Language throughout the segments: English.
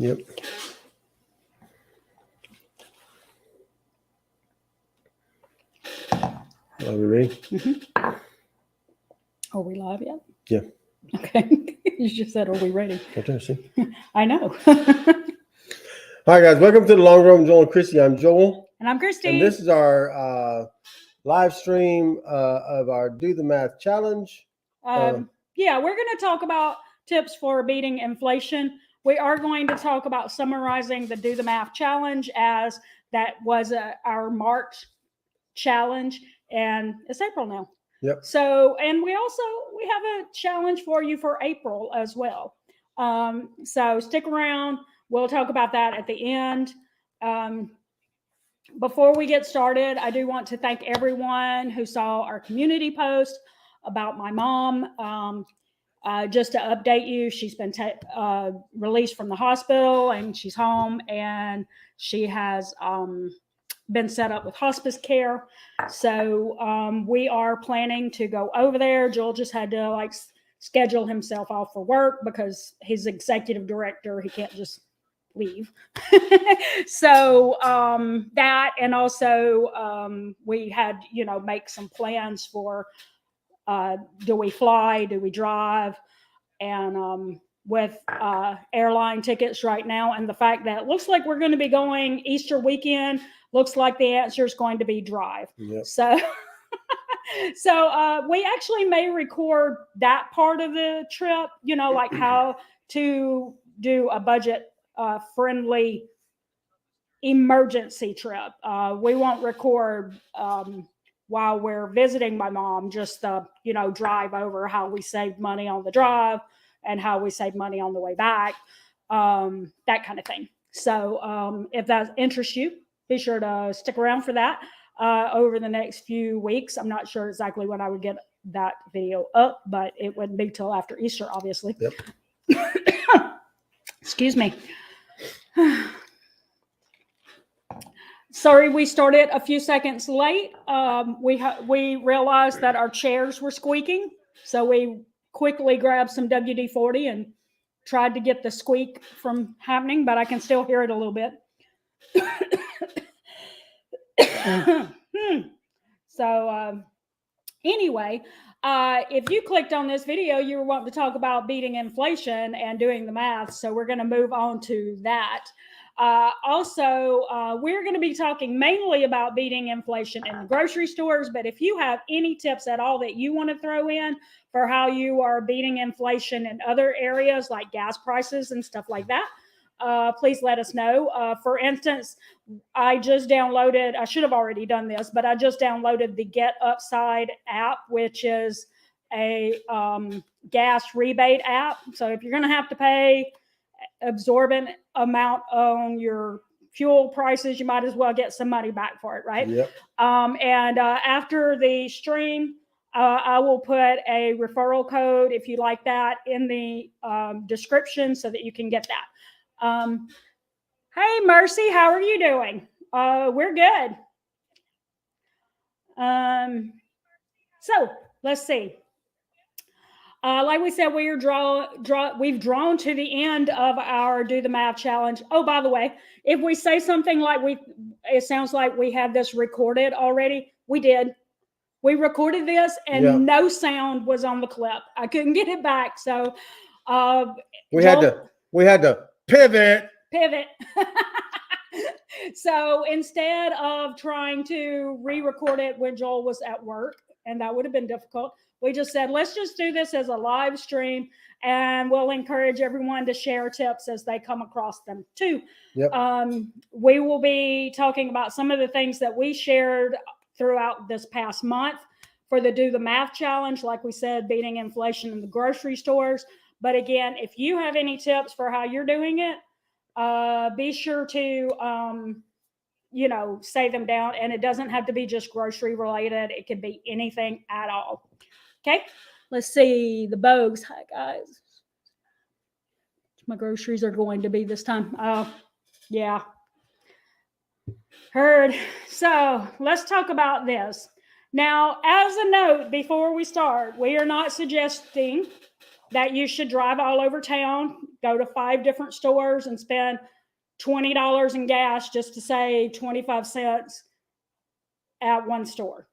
Yep. Are we ready? Mm-hmm. Are we live yet? Yeah. Okay. You just said, are we ready? Okay, see. I know. Hi, guys. Welcome to the Long Road with Joel and Christy. I'm Joel. And I'm Christy. And this is our live stream of our Do the Math Challenge. We're going to talk about tips for beating inflation. We are going to talk about summarizing the Do the Math Challenge, as that was our March challenge, and it's April now. Yep. So, and we have a challenge for you for April as well. So stick around. We'll talk about that at the end. Before we get started, I do want to thank everyone who saw our community post about my mom. Just to update you, she's been released from the hospital and she's home, and she has been set up with hospice care. So we are planning to go over there. Joel just had to schedule himself off for work because he's executive director. He can't just leave. So that, and also we had, make some plans for do we fly, do we drive, and with airline tickets right now, and the fact that it looks like we're going to be going Easter weekend, looks like the answer is going to be drive. Yep. So we actually may record that part of the trip, like how to do a budget friendly emergency trip. We won't record while we're visiting my mom, just drive over, how we save money on the drive and how we save money on the way back, that kind of thing. So if that interests you, be sure to stick around for that over the next few weeks. I'm not sure exactly when I would get that video up, but it wouldn't be till after Easter, obviously. Yep. Excuse me. Sorry, we started a few seconds late. We realized that our chairs were squeaking, so we quickly grabbed some WD-40 and tried to get the squeak from happening, but I can still hear it a little bit. So anyway, if you clicked on this video, you were wanting to talk about beating inflation and doing the math, so we're going to move on to that. Also, we're going to be talking mainly about beating inflation in the grocery stores, but if you have any tips at all that you want to throw in for how you are beating inflation in other areas like gas prices and stuff like that, please let us know. For instance, I should have already done this, but I just downloaded the Get Upside app, which is a gas rebate app. So if you're going to have to pay absorbent amount on your fuel prices, you might as well get some money back for it, right? Yep. And after the stream, I will put a referral code, if you like that, in the description so that you can get that. Hey, Mercy, how are you doing? We're good. So let's see. Like we said, we've drawn to the end of our Do the Math Challenge. Oh, by the way, if we say something like it sounds like we have this recorded already. We did. We recorded this, and no sound was on the clip. I couldn't get it back, so we had to pivot. So instead of trying to re-record it when Joel was at work, and that would have been difficult, we just said, let's just do this as a live stream, and we'll encourage everyone to share tips as they come across them too. Yep. We will be talking about some of the things that we shared throughout this past month for the Do the Math Challenge, like we said, beating inflation in the grocery stores. But again, if you have any tips for how you're doing it, be sure to say them down, and it doesn't have to be just grocery related. It could be anything at all. Okay, let's see the Bogues. Hi, guys. My groceries are going to be this time. Yeah. Heard. So let's talk about this. Now, as a note, before we start, we are not suggesting that you should drive all over town go to 5 different stores and spend $20 in gas just to save 25 cents at one store.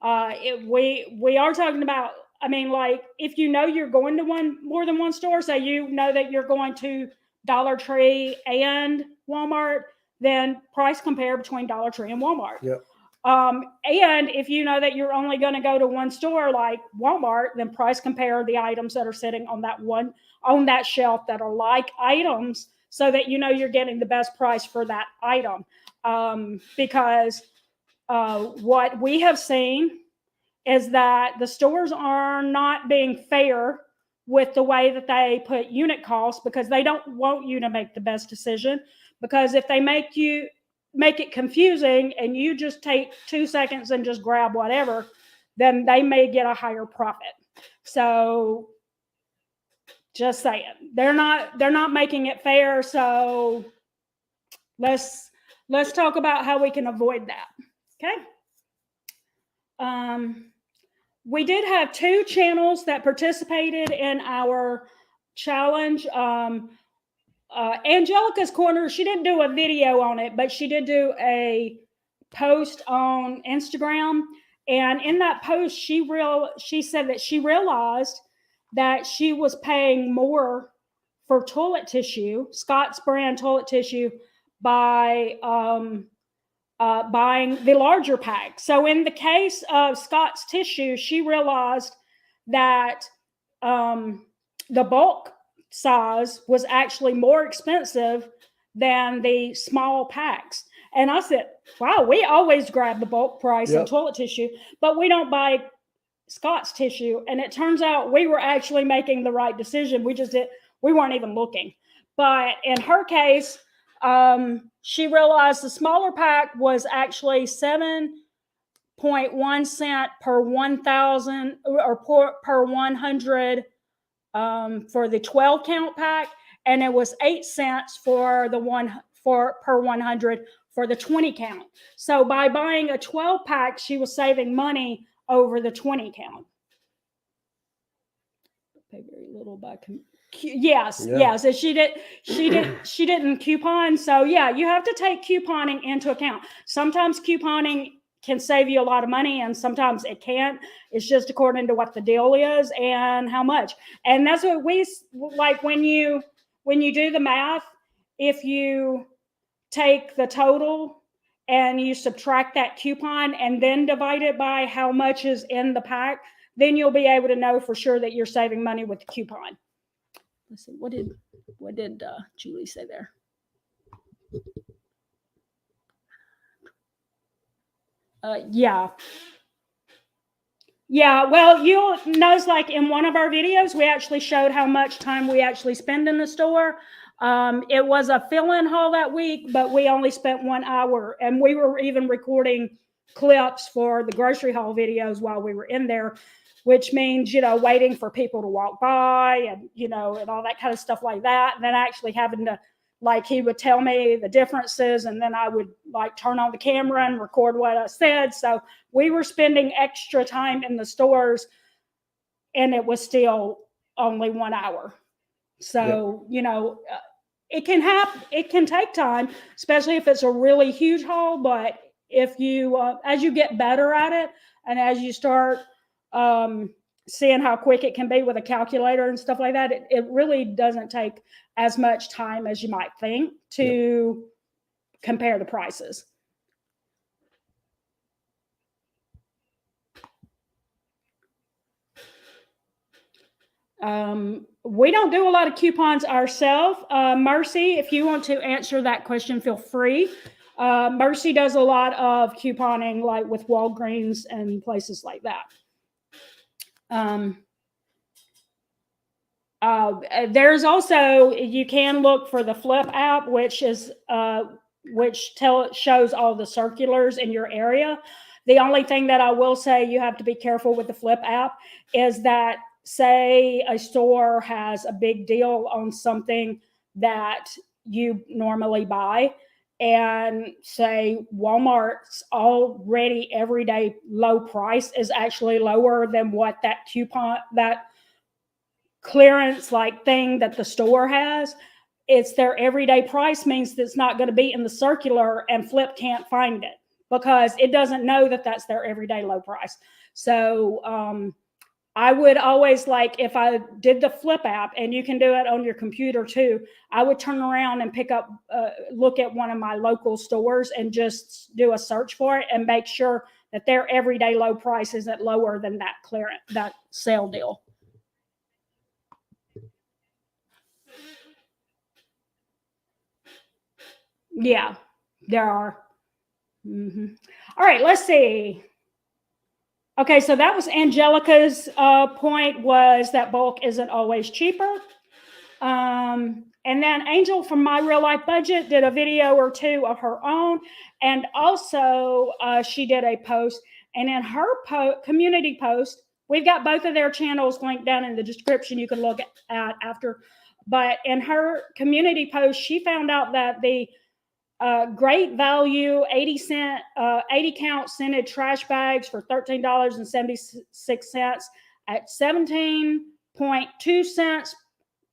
We are talking about, I mean, like, if you know you're going to more than one store, say you know that you're going to Dollar Tree and Walmart, then price compare between Dollar Tree and Walmart. Yep. And if you know that you're only going to go to one store like Walmart, then price compare the items that are sitting on that shelf that are like items, so that you know you're getting the best price for that item. Because what we have seen is that the stores are not being fair with the way that they put unit costs, because they don't want you to make the best decision. Because if they make it confusing and you just take 2 seconds and just grab whatever, then they may get a higher profit. So just saying, they're not making it fair. So let's talk about how we can avoid that. Okay. We did have 2 channels that participated in our challenge. Angelica's Corner, she didn't do a video on it, but she did do a post on Instagram. And in that post, she said that she realized that she was paying more for toilet tissue, Scott's brand toilet tissue, by buying the larger pack. So in the case of Scott's tissue, she realized that the bulk size was actually more expensive than the small packs. And I said, wow, we always grab the bulk price of toilet tissue, but we don't buy Scott's tissue. And it turns out we were actually making the right decision. We weren't even looking. But in her case, she realized the smaller pack was actually 7.1 cent per 1,000 or per 100 for the 12 count pack, and it was 8 cents for per 100 for the 20 count. So by buying a 12 pack, she was saving money over the 20 count. Pay very little by yes. And she didn't coupon. So yeah, you have to take couponing into account. Sometimes couponing can save you a lot of money, and sometimes it can't. It's just according to what the deal is and how much. And that's what we like when you do the math. If you take the total and you subtract that coupon and then divide it by how much is in the pack, then you'll be able to know for sure that you're saving money with the coupon. Let's see, what did Julie say there? Yeah. Well, you'll notice, like in one of our videos, we actually showed how much time we actually spend in the store. It was a fill-in haul that week, but we only spent 1 hour, and we were even recording clips for the grocery haul videos while we were in there, which means, waiting for people to walk by and, and all that kind of stuff like that. And then actually having to, like, he would tell me the differences, and then I would like turn on the camera and record what I said. So we were spending extra time in the stores, and it was still only 1 hour. So, it can happen. It can take time, especially if it's a really huge haul. But if you, as you get better at it, and as you start seeing how quick it can be with a calculator and stuff like that, it really doesn't take as much time as you might think to compare the prices. We don't do a lot of coupons ourselves. Mercy, if you want to answer that question, feel free. Mercy does a lot of couponing, like with Walgreens and places like that. There's also, you can look for the Flip app, which is shows all the circulars in your area. The only thing that I will say you have to be careful with the Flip app is that, say a store has a big deal on something that you normally buy, and say Walmart's already everyday low price is actually lower than what that coupon, that clearance like thing that the store has. It's their everyday price means that it's not going to be in the circular, and Flip can't find it because it doesn't know that that's their everyday low price. So I would always, like, if I did the Flip app, and you can do it on your computer too, I would turn around and look at one of my local stores and just do a search for it and make sure that their everyday low price isn't lower than that sale deal. Yeah, there are. All right, let's see. Okay, so that was Angelica's point, was that bulk isn't always cheaper. And then Angel from My Real Life Budget did a video or two of her own. And also she did a post. And in her community post, we've got both of their channels linked down in the description you can look at after. But in her community post, she found out that the great value 80 count scented trash bags for $13.76 at 17.2 cents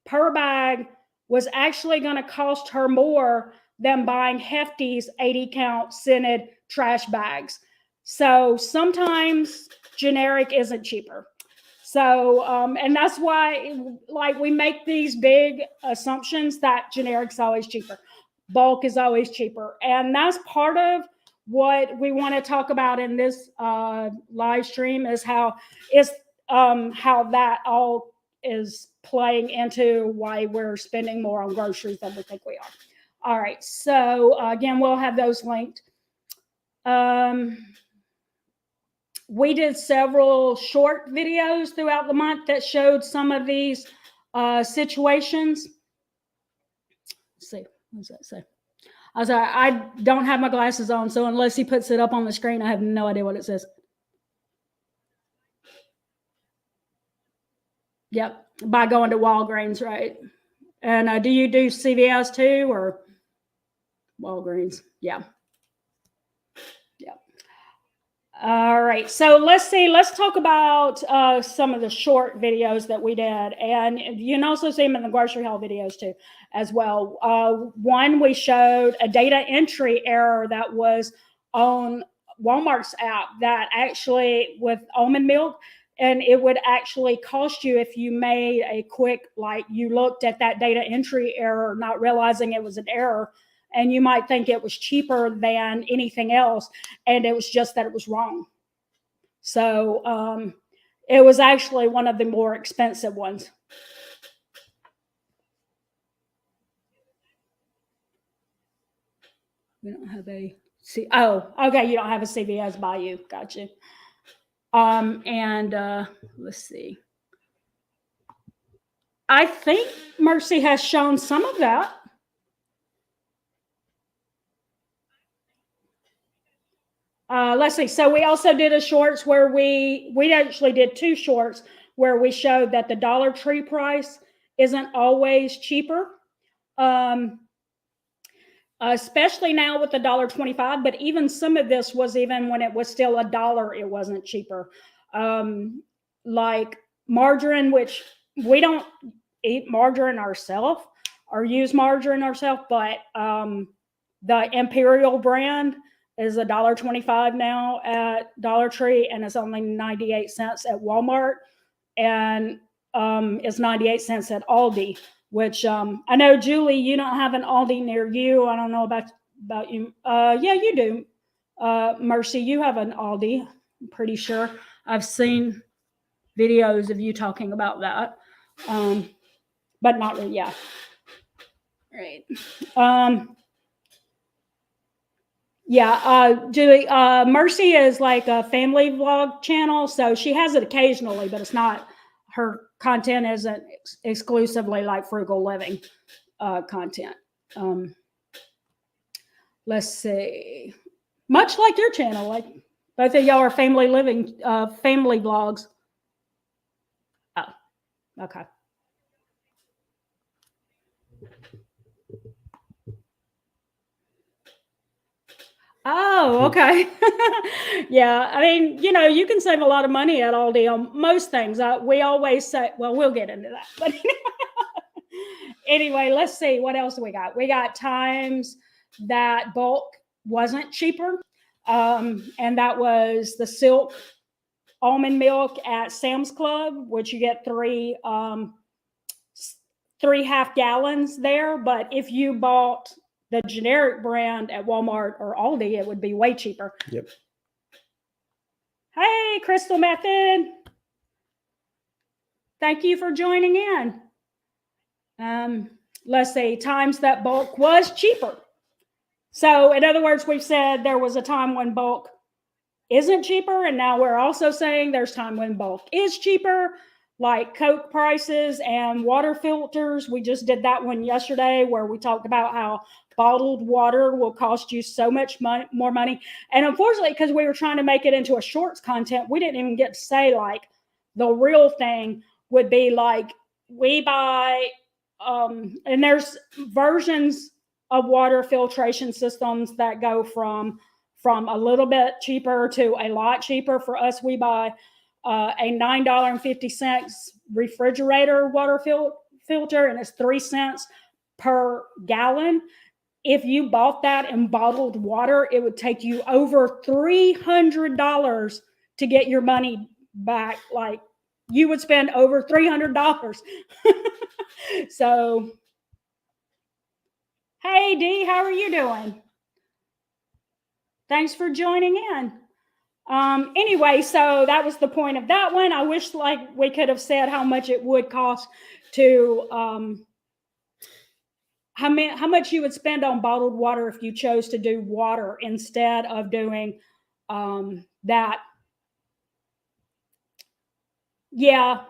per bag was actually going to cost her more than buying Hefty's 80 count scented trash bags. So sometimes generic isn't cheaper. So, and that's why, like, we make these big assumptions that generic's always cheaper. Bulk is always cheaper. And that's part of what we want to talk about in this live stream, is how that all is playing into why we're spending more on groceries than we think we are. All right. So again, we'll have those linked. We did several short videos throughout the month that showed some of these situations. Let's see. What does that say? I don't have my glasses on, so unless he puts it up on the screen, I have no idea what it says. Yep, by going to Walgreens, right? And do you do CVS too, or Walgreens? Yeah. All right, so let's talk about some of the short videos that we did, and you can also see them in the grocery haul videos too as well. One, we showed a data entry error that was on Walmart's app that actually, with almond milk, and it would actually cost you if you made a quick, like, you looked at that data entry error not realizing it was an error, and you might think it was cheaper than anything else, and it was just that it was wrong. So it was actually one of the more expensive ones. We don't have a oh, okay, you don't have a CVS by you. Gotcha. And let's see. I think Mercy has shown some of that. Let's see. So we also did a shorts where we actually did two shorts where we showed that the Dollar Tree price isn't always cheaper, especially now with the $1.25. But even some of this was, even when it was still $1, it wasn't cheaper. Like margarine, which we don't eat margarine ourselves or use margarine ourselves, but the Imperial brand is $1.25 now at Dollar Tree, and it's only 98 cents at Walmart, and it's 98 cents at Aldi, which I know, Julie, you don't have an Aldi near you. I don't know about you. Yeah, you do. Mercy, you have an Aldi, I'm pretty sure. I've seen videos of you talking about that, but not really, yeah. Right. Yeah, Julie, Mercy is like a family vlog channel, so she has it occasionally, but it's not, her content isn't exclusively like frugal living content. Let's see. Much like your channel, like both of y'all are family living, family vlogs. Oh, okay. Oh, okay. Yeah, I mean, you can save a lot of money at Aldi on most things. We always say, well, we'll get into that. But anyway, let's see what else we got. We got times that bulk wasn't cheaper, and that was the Silk almond milk at Sam's Club, which you get three half gallons there. But if you bought the generic brand at Walmart or Aldi, it would be way cheaper. Yep. Hey, Crystal Method. Thank you for joining in. Let's see, times that bulk was cheaper. So in other words, we've said there was a time when bulk isn't cheaper, and now we're also saying there's time when bulk is cheaper, like Coke prices and water filters. We just did that one yesterday where we talked about how bottled water will cost you so much more money. And unfortunately, because we were trying to make it into a shorts content, we didn't even get to say, like, the real thing would be like we buy, and there's versions of water filtration systems that go from a little bit cheaper to a lot cheaper. For us, we buy a $9.50 refrigerator water filter, and it's 3 cents per gallon. If you bought that in bottled water, it would take you over $300 to get your money back. Like, you would spend over $300. So, hey, Dee, how are you doing? Thanks for joining in. Anyway, so that was the point of that one. I wish like we could have said how much it would cost to, how much you would spend on bottled water if you chose to do water instead of doing that. Yeah.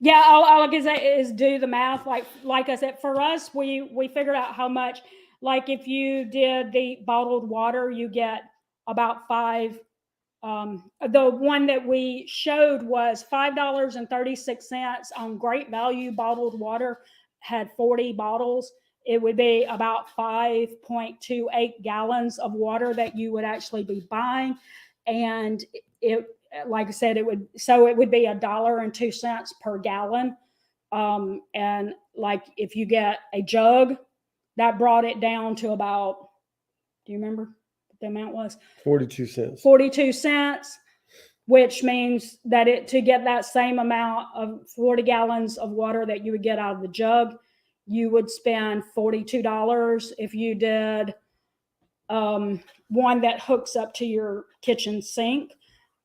Yeah, all I can say is do the math. Like I said, for us, we figured out how much. Like if you did the bottled water, you get about $5. The one that we showed was $5.36 on Great Value bottled water, had 40 bottles. It would be about 5.28 gallons of water that you would actually be buying. And it, like I said, it would be $1.02 per gallon. And like if you get a jug, that brought it down to about, do you remember what the amount was? 42 cents. 42 cents, which means that to get that same amount of 40 gallons of water that you would get out of the jug, you would spend $42. If you did one that hooks up to your kitchen sink,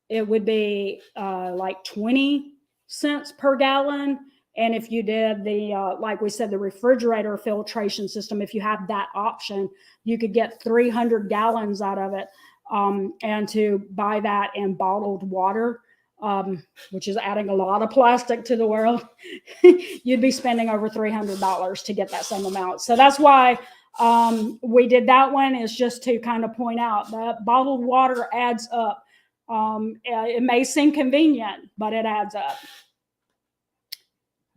it would be like 20 cents per gallon. And if you did the, like we said, the refrigerator filtration system, if you have that option, you could get 300 gallons out of it. And to buy that in bottled water, which is adding a lot of plastic to the world, you'd be spending over $300 to get that same amount. So that's why we did that one, is just to kind of point out that bottled water adds up. It may seem convenient, but it adds up.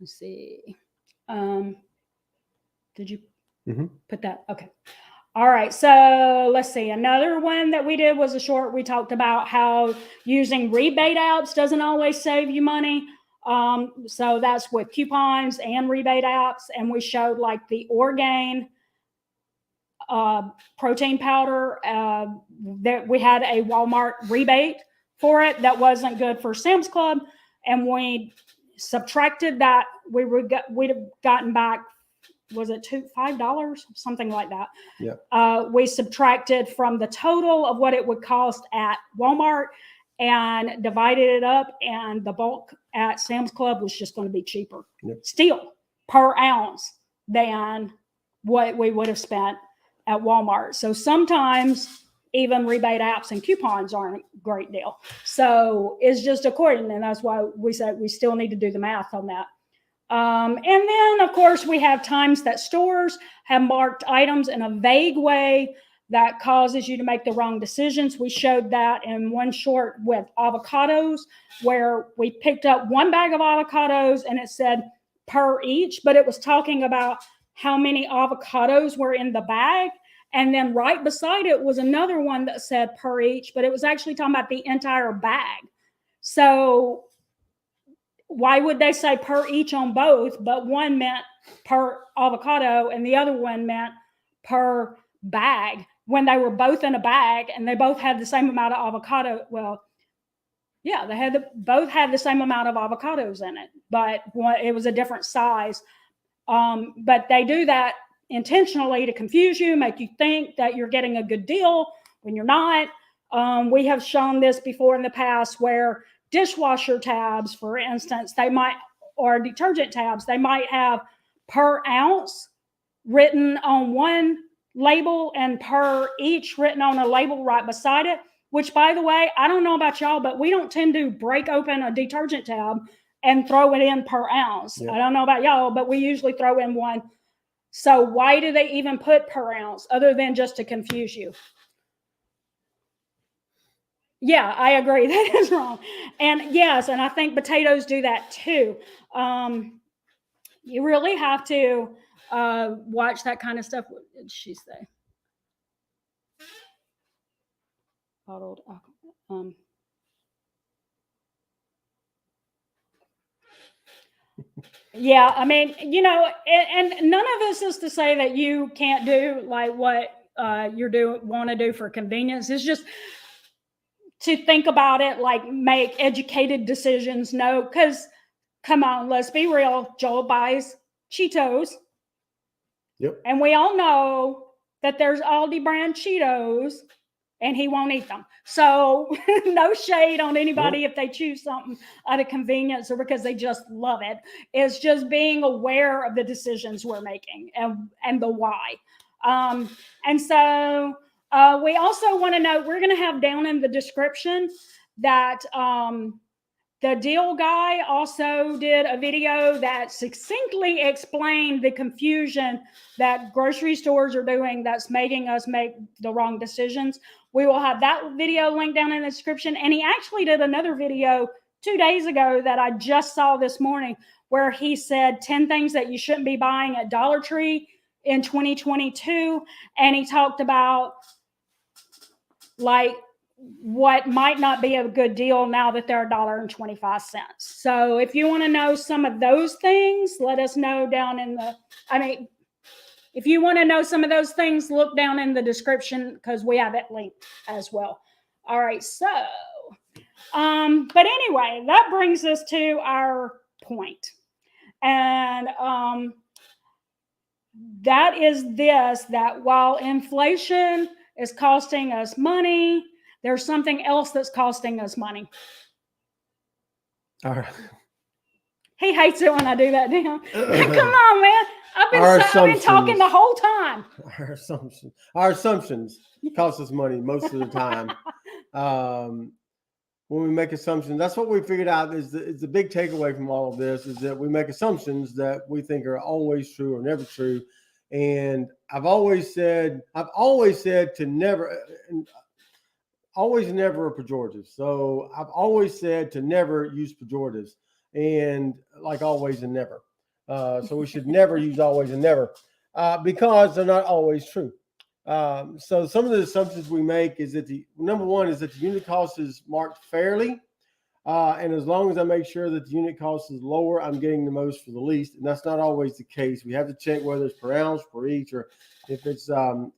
Let's see. Did you put that? Okay. All right. So let's see. Another one that we did was a short. We talked about how using rebate apps doesn't always save you money. So that's with coupons and rebate apps. And we showed like the Orgain protein powder that we had a Walmart rebate for it that wasn't good for Sam's Club. And we subtracted that. We'd have gotten back, was it $5, something like that? Yeah. We subtracted from the total of what it would cost at Walmart and divided it up, and the bulk at Sam's Club was just going to be cheaper, still per ounce, than what we would have spent at Walmart. So sometimes even rebate apps and coupons aren't a great deal. So it's just according, and that's why we said we still need to do the math on that. And then, of course, we have times that stores have marked items in a vague way that causes you to make the wrong decisions. We showed that in one short with avocados, where we picked up one bag of avocados and it said per each, but it was talking about how many avocados were in the bag. And then right beside it was another one that said per each, but it was actually talking about the entire bag. So why would they say per each on both, but one meant per avocado and the other one meant per bag when they were both in a bag and they both had the same amount of avocado? Well, yeah, they both had the same amount of avocados in it, but it was a different size. But they do that intentionally to confuse you, make you think that you're getting a good deal when you're not. We have shown this before in the past where dishwasher tabs, for instance, or detergent tabs, they might have per ounce written on one label and per each written on a label right beside it, which, by the way, I don't know about y'all, but we don't tend to break open a detergent tab and throw it in per ounce. Yep. I don't know about y'all, but we usually throw in one. So why do they even put per ounce other than just to confuse you? Yeah, I agree. That is wrong. And yes, and I think potatoes do that too. You really have to watch that kind of stuff. What did she say? Bottled alcohol. Yeah, I mean, you know, and none of this is to say that you can't do like what you want to do for convenience. It's just to think about it, like make educated decisions. No, because come on, let's be real. Joel buys Cheetos. Yep. And we all know that there's Aldi brand Cheetos and he won't eat them. So no shade on anybody if they choose something out of convenience or because they just love it. It's just being aware of the decisions we're making and the why. And so we also want to know, we're going to have down in the description that the deal guy also did a video that succinctly explained the confusion that grocery stores are doing that's making us make the wrong decisions. We will have that video linked down in the description. And he actually did another video 2 days ago that I just saw this morning where he said 10 things that you shouldn't be buying at Dollar Tree in 2022. And he talked about like what might not be a good deal now that they're $1.25. So if you want to know some of those things, let us know down in if you want to know some of those things, look down in the description because we have it linked as well. All right, so, but anyway, that brings us to our point. And that is that while inflation is costing us money, there's something else that's costing us money. All right. He hates it when I do that, damn. Come on, man. I've been talking the whole time. Our assumptions cost us money most of the time. When we make assumptions, that's what we figured out is the big takeaway from all of this is that we make assumptions that we think are always true or never true. And I've always said to never, always never a pejorative. So I've always said to never use pejoratives and like always and never. So we should never use always and never because they're not always true. So some of the assumptions we make is that number one is that the unit cost is marked fairly. And as long as I make sure that the unit cost is lower, I'm getting the most for the least. And that's not always the case. We have to check whether it's per ounce, per each, or if it's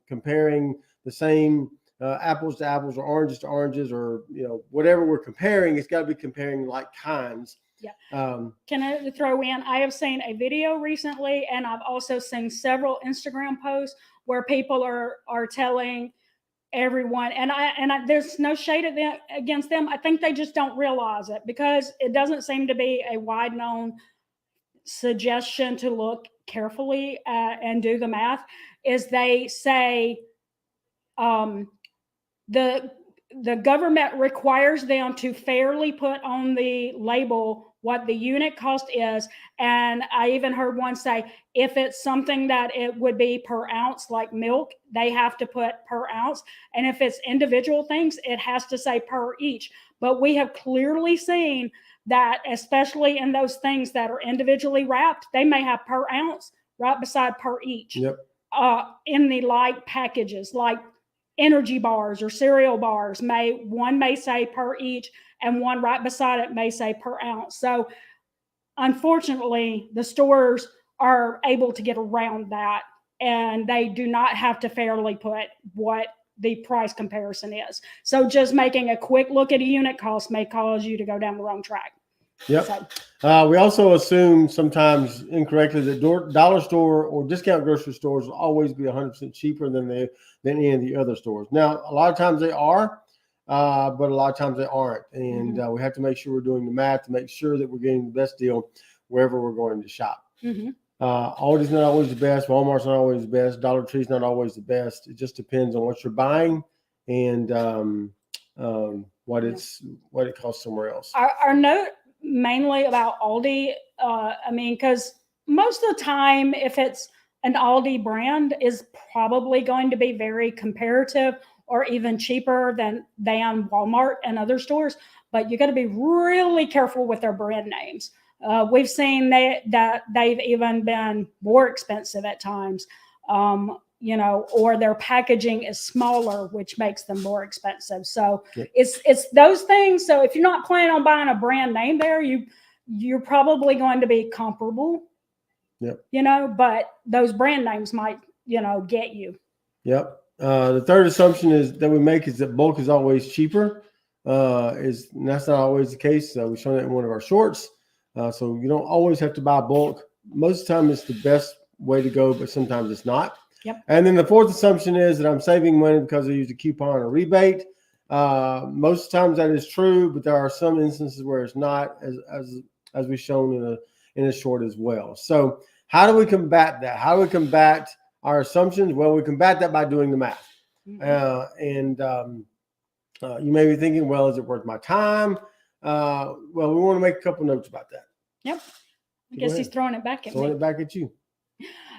comparing the same apples to apples or oranges to oranges or, whatever we're comparing, it's got to be comparing like kinds. Yeah. Can I throw in? I have seen a video recently, and I've also seen several Instagram posts where people are telling everyone, and I there's no shade against them. I think they just don't realize it because it doesn't seem to be a wide known suggestion to look carefully and do the math. Is they say the government requires them to fairly put on the label what the unit cost is. And I even heard one say, if it's something that it would be per ounce, like milk, they have to put per ounce. And if it's individual things, it has to say per each. But we have clearly seen that, especially in those things that are individually wrapped, they may have per ounce right beside per each. Yep. in the light packages, like energy bars or cereal bars. One may say per each, and one right beside it may say per ounce. So unfortunately, the stores are able to get around that, and they do not have to fairly put what the price comparison is. So just making a quick look at a unit cost may cause you to go down the wrong track. Yep. So, we also assume sometimes incorrectly that dollar store or discount grocery stores will always be 100% cheaper than any of the other stores. Now, a lot of times they are, but a lot of times they aren't. And we have to make sure we're doing the math to make sure that we're getting the best deal wherever we're going to shop. Aldi's not always the best. Walmart's not always the best. Dollar Tree's not always the best. It just depends on what you're buying and what it costs somewhere else. Our note mainly about Aldi, because most of the time, if it's an Aldi brand, is probably going to be very comparative or even cheaper than Walmart and other stores. But you got to be really careful with their brand names. We've seen that they've even been more expensive at times, or their packaging is smaller, which makes them more expensive. So it's those things. So if you're not planning on buying a brand name there, you're probably going to be comparable. But those brand names might, get you. Yep. The third assumption that we make is that bulk is always cheaper. And that's not always the case. We've shown that in one of our shorts. So you don't always have to buy bulk. Most of the time it's the best way to go, but sometimes it's not. Yep. And then the fourth assumption is that I'm saving money because I use a coupon or rebate. Most times that is true, but there are some instances where it's not, as we've shown in a short as well. So how do we combat that? How do we combat our assumptions? Well, we combat that by doing the math. You may be thinking, well, is it worth my time? Well, we want to make a couple notes about that. Yep. I guess he's throwing it back at me. Throwing it back at you.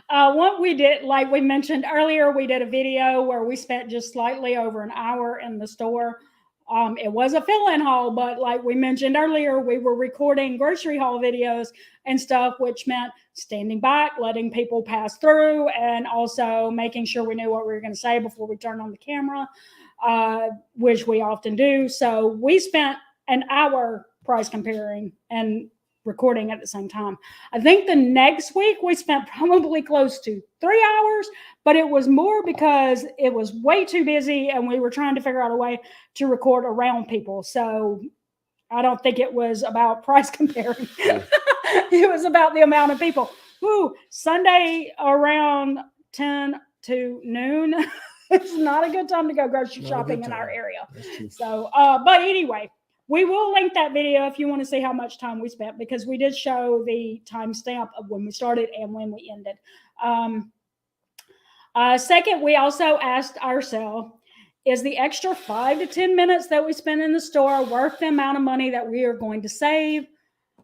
What we did, like we mentioned earlier, we did a video where we spent just slightly over an hour in the store. It was a fill-in haul, but like we mentioned earlier, we were recording grocery haul videos and stuff, which meant standing back, letting people pass through, and also making sure we knew what we were going to say before we turned on the camera, which we often do. So we spent an hour price comparing and recording at the same time. I think the next week we spent probably close to 3 hours, but it was more because it was way too busy and we were trying to figure out a way to record around people. So I don't think it was about price comparing. It was about the amount of people. Sunday around 10 to noon. It's not a good time to go grocery shopping in our area. So, but anyway, we will link that video if you want to see how much time we spent, because we did show the timestamp of when we started and when we ended. Second, we also asked ourselves, is the extra 5 to 10 minutes that we spend in the store worth the amount of money that we are going to save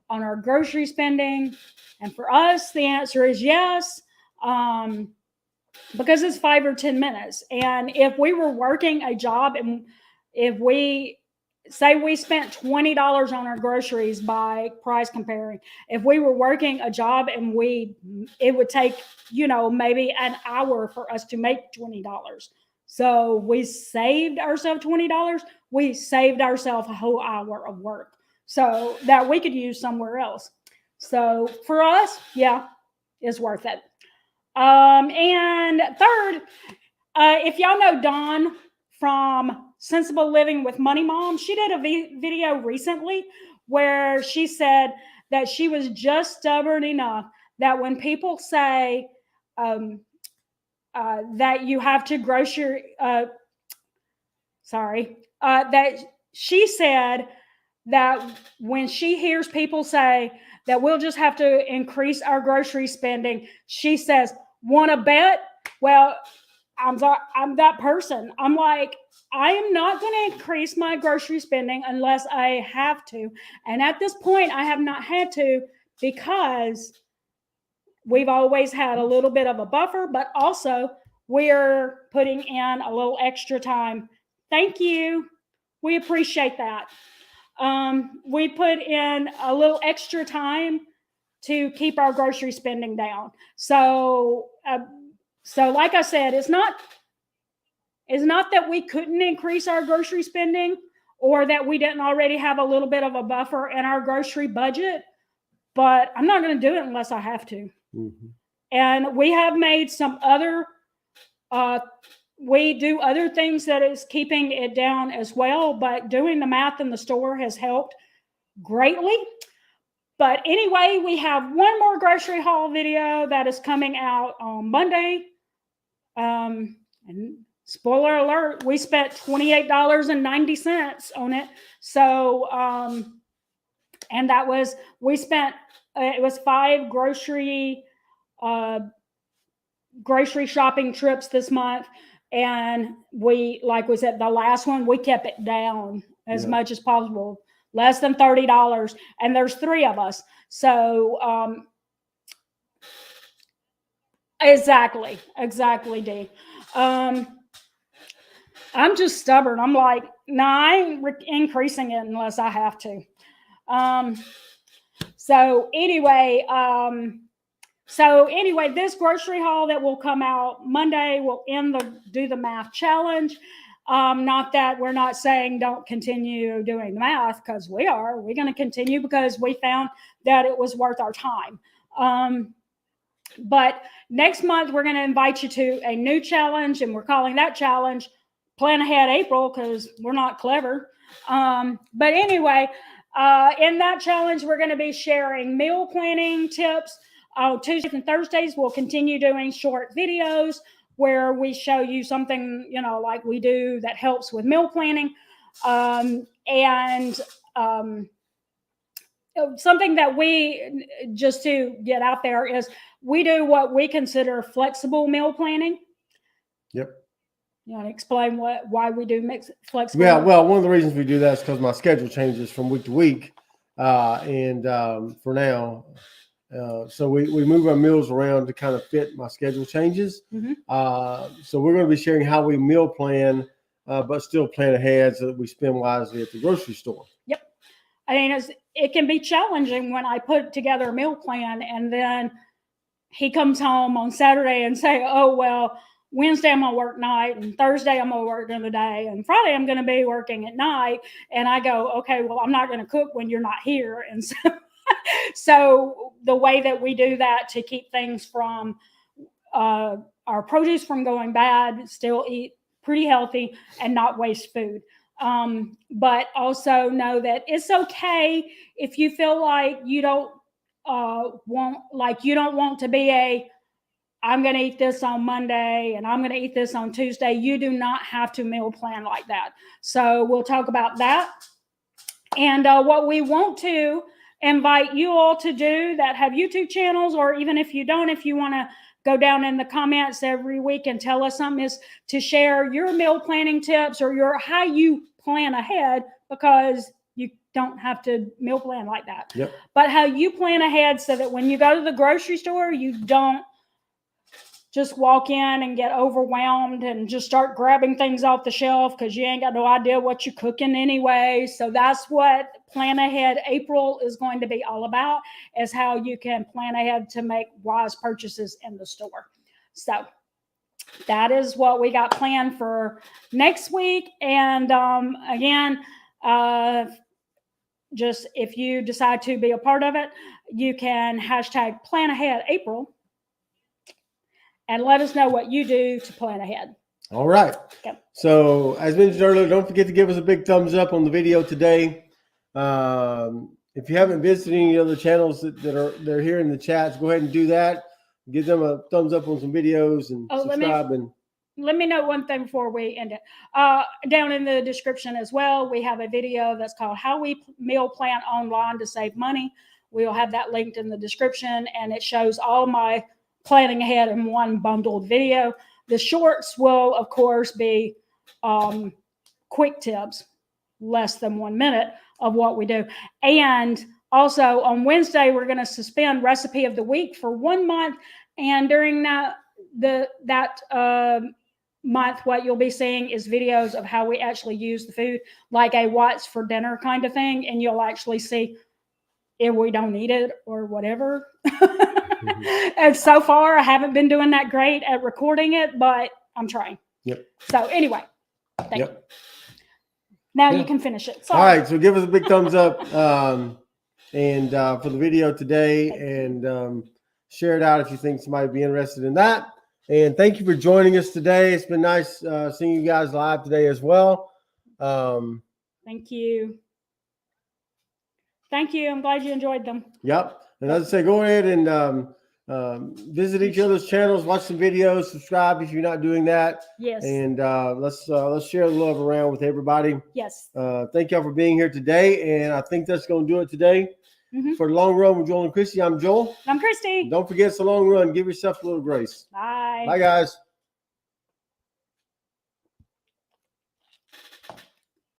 on our grocery spending? And for us, the answer is yes, because it's 5 or 10 minutes. And if we were working a job, and if we say we spent $20 on our groceries by price comparing, if we were working a job and it would take, maybe an hour for us to make $20. So we saved ourselves $20. We saved ourselves a whole hour of work so that we could use somewhere else. So for us, yeah, it's worth it. And third, if y'all know Dawn from Sensible Living with Money Mom, she did a video recently where she said that she was just stubborn enough that when people say that you have to that she said that when she hears people say that we'll just have to increase our grocery spending, she says, want to bet? Well, I'm that person. I'm like, I am not going to increase my grocery spending unless I have to. And at this point, I have not had to, because we've always had a little bit of a buffer, but also we're putting in a little extra time. Thank you. We appreciate that. We put in a little extra time to keep our grocery spending down. So So like I said, it's not that we couldn't increase our grocery spending or that we didn't already have a little bit of a buffer in our grocery budget, but I'm not going to do it unless I have to. Mm-hmm. And we have made some other, we do other things that is keeping it down as well, but doing the math in the store has helped greatly. But anyway, we have one more grocery haul video that is coming out on Monday. And spoiler alert, we spent $28.90 on it. So, and that was, we spent, it was 5 grocery shopping trips this month. And we, like we said, the last one, we kept it down as much as possible, less than $30. And there's 3 of us. So, exactly, Dee. I'm just stubborn. I'm like, nah, I ain't increasing it unless I have to. So anyway, this grocery haul that will come out Monday will end the Do the Math challenge. Not that we're not saying don't continue doing the math, because we are. We're going to continue because we found that it was worth our time. But next month, we're going to invite you to a new challenge, and we're calling that challenge Plan Ahead April, because we're not clever. But anyway, in that challenge, we're going to be sharing meal planning tips. Tuesdays and Thursdays, we'll continue doing short videos where we show you something, like we do that helps with meal planning. Something that we, just to get out there, is we do what we consider flexible meal planning. Yep. You want to explain why we do flexible? Yeah, well, one of the reasons we do that is because my schedule changes from week to week. And for now, so we move our meals around to kind of fit my schedule changes. Mm-hmm. So we're going to be sharing how we meal plan, but still plan ahead so that we spend wisely at the grocery store. Yep. I mean, it can be challenging when I put together a meal plan and then he comes home on Saturday and say, oh, well, Wednesday I'm going to work night, and Thursday I'm going to work during the day, and Friday I'm going to be working at night. And I go, okay, well, I'm not going to cook when you're not here. And so the way that we do that to keep things from our produce from going bad, still eat pretty healthy and not waste food. But also know that it's okay if you feel like you don't want to be I'm going to eat this on Monday and I'm going to eat this on Tuesday. You do not have to meal plan like that. So we'll talk about that. And what we want to invite you all to do that have YouTube channels, or even if you don't, if you want to go down in the comments every week and tell us something, is to share your meal planning tips or how you plan ahead, because you don't have to meal plan like that. Yep. But how you plan ahead so that when you go to the grocery store, you don't just walk in and get overwhelmed and just start grabbing things off the shelf because you ain't got no idea what you're cooking anyway. So that's what Plan Ahead April is going to be all about, is how you can plan ahead to make wise purchases in the store. So that is what we got planned for next week. And again, just if you decide to be a part of it, you can hashtag Plan Ahead April and let us know what you do to plan ahead. All right. Okay. So as mentioned earlier, don't forget to give us a big thumbs up on the video today. If you haven't visited any other channels that are here in the chats, go ahead and do that. Give them a thumbs up on some videos and subscribe. Let me know one thing before we end it. Down in the description as well, we have a video that's called How We Meal Plan Online to Save Money. We'll have that linked in the description, and it shows all my planning ahead in one bundled video. The shorts will, of course, be quick tips, less than 1 minute of what we do. And also on Wednesday, we're going to suspend Recipe of the Week for 1 month. And during that month, what you'll be seeing is videos of how we actually use the food, like a what's for dinner kind of thing. And you'll actually see if we don't eat it or whatever. And so far, I haven't been doing that great at recording it, but I'm trying. Yep. So anyway, thank you. Yep. Now Yeah. you can finish it. All Sorry. right. So give us a big thumbs up and for the video today, and share it out if you think somebody would be interested in that. And thank you for joining us today. It's been nice seeing you guys live today as well. Thank you. Thank you. I'm glad you enjoyed them. Yep. And as I say, go ahead and visit each other's channels, watch some videos, subscribe if you're not doing that. Yes. And let's share the love around with everybody. Yes. Thank y'all for being here today. And I think that's going to do it today. For the long run with Joel and Christy, I'm Joel. I'm Christy. Don't forget it's a long run. Give yourself a little grace. Bye. Bye, guys.